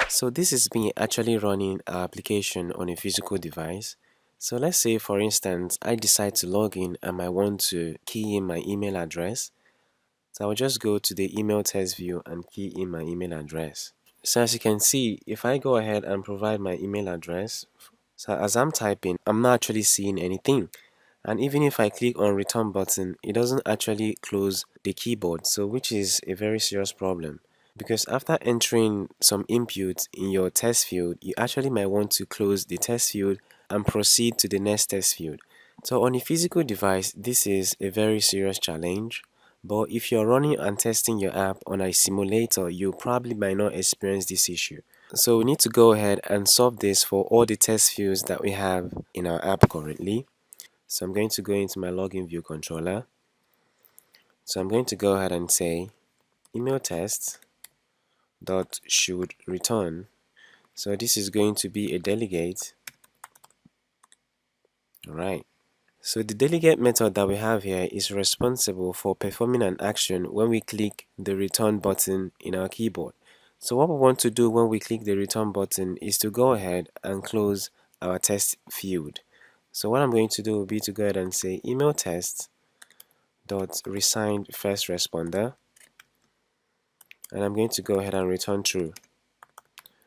So this is me actually running our application on a physical device. So let's say for instance I decide to log in and I want to key in my email address. So I'll just go to the email test view and key in my email address. So as you can see, if I go ahead and provide my email address, so as I'm typing, I'm not actually seeing anything. And even if I click on return button, it doesn't actually close the keyboard, so which is a very serious problem. Because after entering some input in your test field, you actually might want to close the test field and proceed to the next test field. So on a physical device, this is a very serious challenge. But if you're running and testing your app on a simulator, you probably might not experience this issue. So we need to go ahead and solve this for all the test fields that we have in our app currently. So I'm going to go into my login view controller. So I'm going to go ahead and say email test dot should return. So this is going to be a delegate. Alright. So the delegate method that we have here is responsible for performing an action when we click the return button in our keyboard. So what we want to do when we click the return button is to go ahead and close our test field. So what I'm going to do will be to go ahead and say email test dot resigned first responder, and I'm going to go ahead and return true.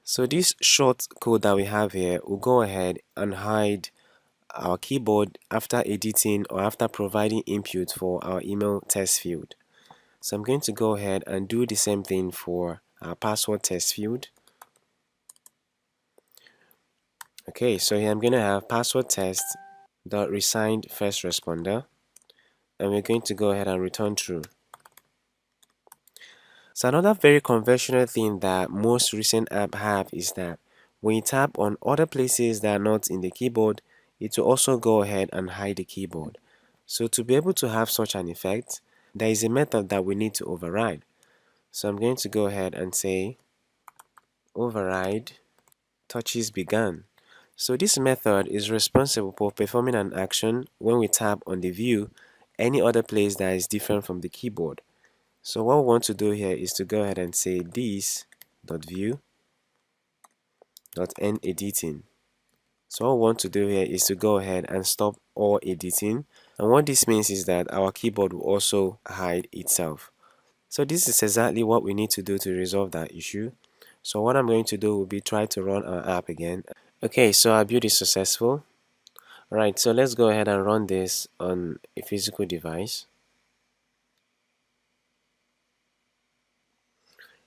So this short code that we have here will go ahead and hide our keyboard after editing or after providing input for our email test field. So I'm going to go ahead and do the same thing for our password test field. Okay, so here I'm going to have password test dot resigned first responder, and we're going to go ahead and return true. So another very conventional thing that most recent apps have is that when you tap on other places that are not in the keyboard, it will also go ahead and hide the keyboard. So to be able to have such an effect, there is a method that we need to override. So I'm going to go ahead and say override touches began. So this method is responsible for performing an action when we tap on the view any other place that is different from the keyboard. So what we want to do here is to go ahead and say this.view.end editing. So what we want to do here is to go ahead and stop all editing, and what this means is that our keyboard will also hide itself. So this is exactly what we need to do to resolve that issue. So what I'm going to do will be try to run our app again. Okay, so our build is successful. Alright, so let's go ahead and run this on a physical device.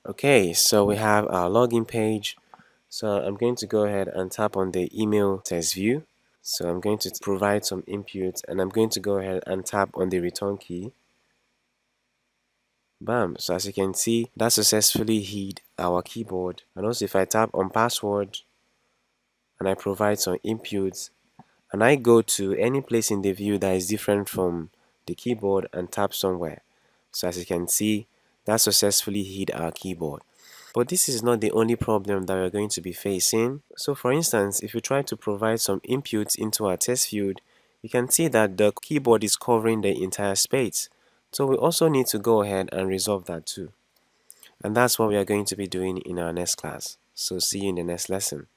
Okay, so we have our login page. So I'm going to go ahead and tap on the email test view. So I'm going to provide some input, and I'm going to go ahead and tap on the return key. Bam! So as you can see, that successfully hid our keyboard. And also if I tap on password and I provide some inputs and I go to any place in the view that is different from the keyboard and tap somewhere. So as you can see, that successfully hid our keyboard. But this is not the only problem that we're going to be facing. So for instance, if you try to provide some inputs into our test field, you can see that the keyboard is covering the entire space. So we also need to go ahead and resolve that too. And that's what we are going to be doing in our next class. So see you in the next lesson.